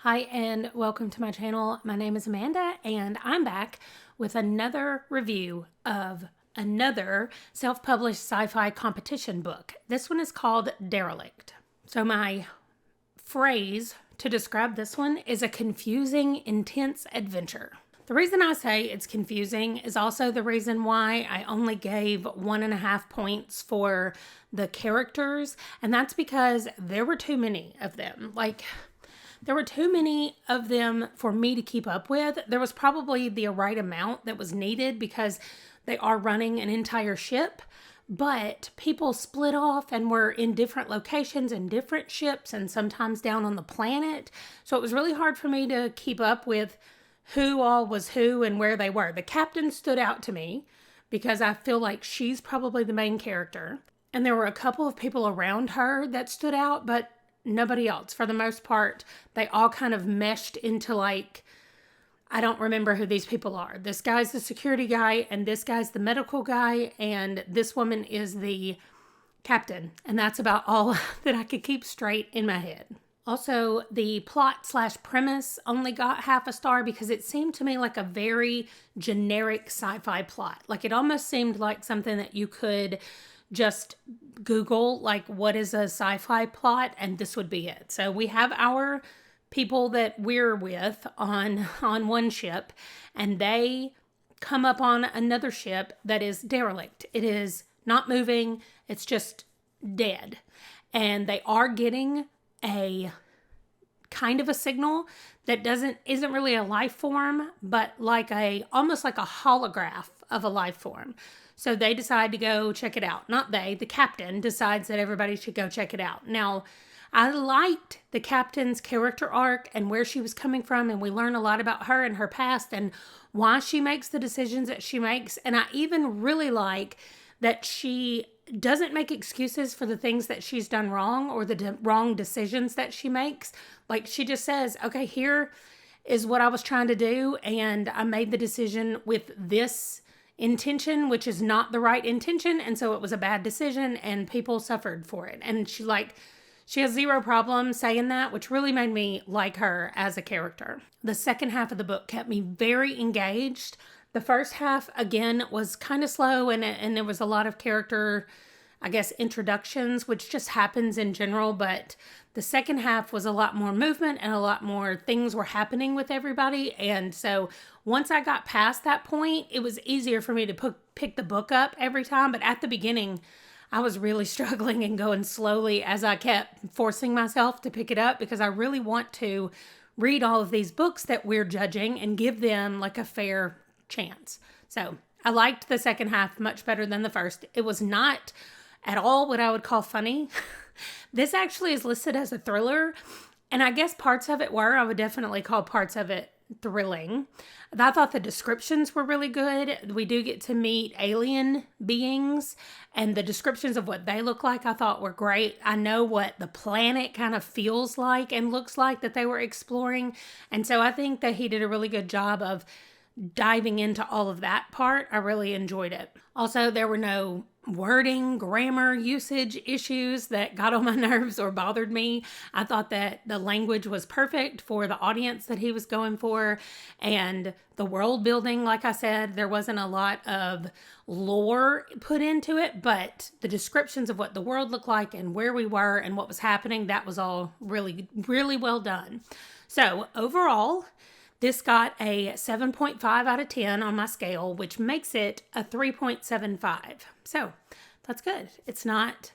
Hi and welcome to my channel. My name is Amanda and I'm back with another review of another self-published sci-fi competition book. This one is called Derelict. So my phrase to describe this one is a confusing, intense adventure. The reason I say it's confusing is also the reason why I only gave 1.5 points for the characters, and that's because there were too many of them. There were too many of them for me to keep up with. There was probably the right amount that was needed because they are running an entire ship, but people split off and were in different locations and different ships and sometimes down on the planet. So it was really hard for me to keep up with who all was who and where they were. The captain stood out to me because I feel like she's probably the main character. And there were a couple of people around her that stood out, but nobody else. For the most part, they all kind of meshed into I don't remember who these people are. This guy's the security guy, and this guy's the medical guy, and this woman is the captain. And that's about all that I could keep straight in my head. Also, the plot/premise only got half a star because it seemed to me like a very generic sci-fi plot. It almost seemed like something that you could just Google, what is a sci-fi plot, and this would be it. So we have our people that we're with on one ship, and they come up on another ship that is derelict. It is not moving. It's just dead. And they are getting a kind of a signal that isn't really a life form, but almost like a holograph of a life form. So they decide to go check it out. Not they, the captain decides that everybody should go check it out. Now, I liked the captain's character arc and where she was coming from, and we learn a lot about her and her past and why she makes the decisions that she makes. And I even really like that she doesn't make excuses for the things that she's done wrong or the wrong decisions that she makes. She just says, okay, here is what I was trying to do, and I made the decision with this intention, which is not the right intention, and so it was a bad decision and people suffered for it. And she has zero problem saying that, which really made me like her as a character. The second half of the book kept me very engaged. The first half, again, was kind of slow, and there was a lot of character, introductions, which just happens in general, but the second half was a lot more movement and a lot more things were happening with everybody. And so once I got past that point, it was easier for me to pick the book up every time. But at the beginning, I was really struggling and going slowly as I kept forcing myself to pick it up because I really want to read all of these books that we're judging and give them a fair chance. So I liked the second half much better than the first. It was not at all what I would call funny. This actually is listed as a thriller, and I guess parts of it were. I would definitely call parts of it thrilling. I thought the descriptions were really good. We do get to meet alien beings, and the descriptions of what they look like I thought were great. I know what the planet kind of feels like and looks like that they were exploring, and so I think that he did a really good job of diving into all of that part. I really enjoyed it. Also, there were no wording, grammar, usage issues that got on my nerves or bothered me. I thought that the language was perfect for the audience that he was going for, and the world building, like I said, there wasn't a lot of lore put into it, but the descriptions of what the world looked like and where we were and what was happening, that was all really, really well done. So overall, this got a 7.5 out of 10 on my scale, which makes it a 3.75. So that's good. It's not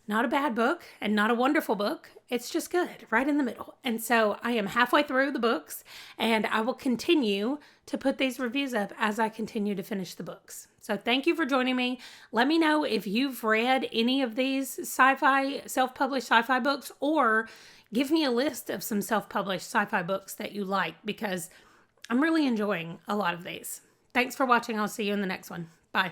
a bad book and not a wonderful book. It's just good, right in the middle. And so I am halfway through the books, and I will continue to put these reviews up as I continue to finish the books. So thank you for joining me. Let me know if you've read any of these self-published sci-fi books, or give me a list of some self-published sci-fi books that you like, because I'm really enjoying a lot of these. Thanks for watching. I'll see you in the next one. Bye.